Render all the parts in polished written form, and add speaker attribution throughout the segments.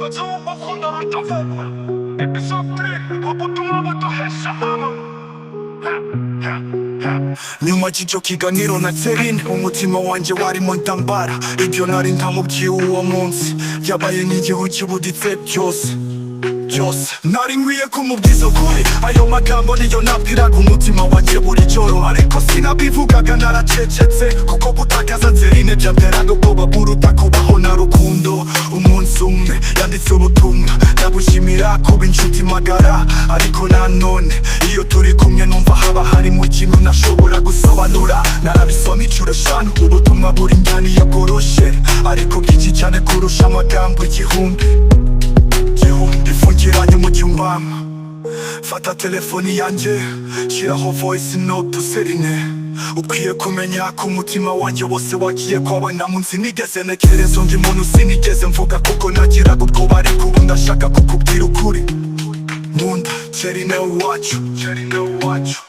Speaker 1: Urukundo Rutavugwa episode ubutumwa buduhesha nyuma y'icyo kiganiro na Cerine umutima wanjye warimo ndambara ibyo nari ntamubwiye uwo munsi yabaye nk'igihu kibuditse byose nari nkwiye kumubwiza ukuri ayo magambo niyo nabwiraga umutima wanjye buri joro ariko sinabivugaga naracecetse kuko gutakaza Cerine byateraga ubwoba buruta kubaho na Rukundo umunsi umwe yanditse ubutumwa ndabushimira kuba inshuti magara ariko nanone iyo turi kumwe numva haba harimo ikintu ntashobora gusobanura narabisoma inshuro eshanu ubutumwa buri njyana yagoroshe ariko bwinshi cyane kurusha amagambo igihumbi ifungiranye umutima fata telefoni yanjye shiraho voice note Cerine ukwiye kumenya ko umutima wanjye wose wagiye kwawe nta munsi nigeze ntekereza undi muntu sinigeze mvuga kuko nagiraga ubwoba ariko ubu ndashaka kukubwira ukuri nkunda Cerine wacu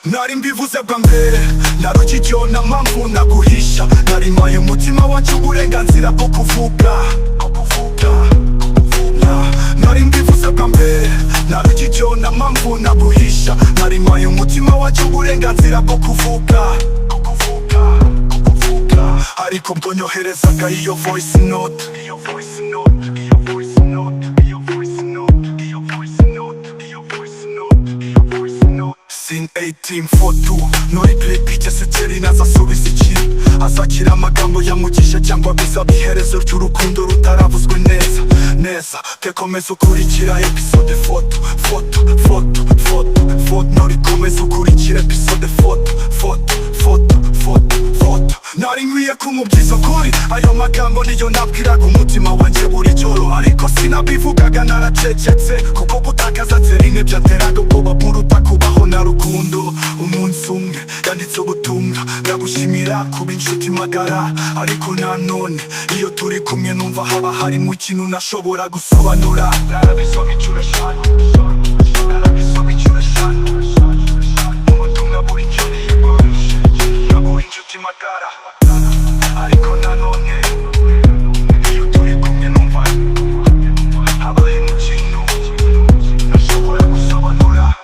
Speaker 1: nari mbivuze bwa mbere narukijyo na mpamvu naguhisha nari mpaye umutima wacu uburenganzira bwo kuvuga nari mbivuze bwa mbere narukijyo na mpamvu naguhisha nari mpaye umutima wacu uburenganzira bwo kuvuga ariko bwo nyoherezaga iyo voice note Sin 1842 nori clip se Cerine azasubiza iki azakira amagambo ya Mugisha cyangwa bizaba iherezo ry'urukundo rutaravuzwe neza tekomeza ukurikira episode foto nori komeza ukurikira episode foto nari nkwiye kumubwiza ukuri ayo magambo niyo nabwiraga umutima wanjye buri joro ariko sinabivugaga naracecetse kuko gutakaza Cerine byateraga ubwoba buruta kubaho na Rukundo umunsi umwe yanditse ubutumwa ndagushimira kuba inshuti magara ariko nanone iyo turi kumwe numva haba harimo ikintu ntashobora gusobanura narabisoma inshuro eshanu ubutumwa buri njyana yagoroshe inshuti magara ariko nanone iyo turi kumwe numva haba harimo ikintu ntashobora gusobanura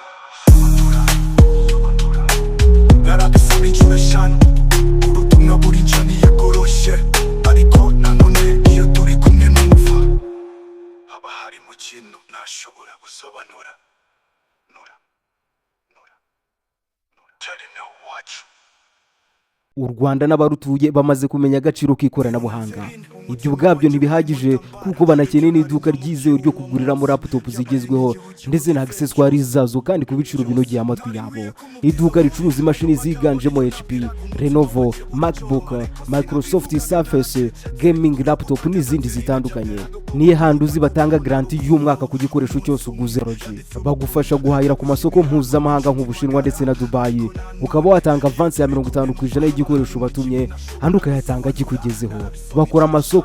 Speaker 1: narabisoma inshuro eshanu ubutumwa buri njyana yagoroshe ariko nanone iyo turi kumwe numva haba harimo ikintu ntashobora gusobanura Cerine wacu.
Speaker 2: u Rwanda n'abarutuye bamaze kumenya agaciro k'ikoranabuhanga ibyo ubwabyo ntibihagije kuko banakeneye n'iduka ryizewe ryo kuguriramo laptop zigezweho ndetse na accessoires zazo kandi ku biciro binogeye amatwi yabo iduka ricuruza imashini ziganjemo HP, Lenovo, MacBook, Microsoft Surface, gaming laptop n'izindi zitandukanye niye handuzi batanga garanti y'umwaka ku gikoresho cyose uguze bagufasha guhahira ku masoko mpuzamahanga nk'Ubushinwa ndetse na Dubai ukaba watanga avance ya 50% y'igikoresho batumye handi ukayatanga kikugezeho bakora amasoko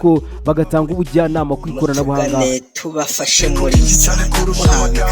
Speaker 2: bagatanga ubujyanama ku ikoranabuhanga
Speaker 3: tubafashe muri ikoranabuhanga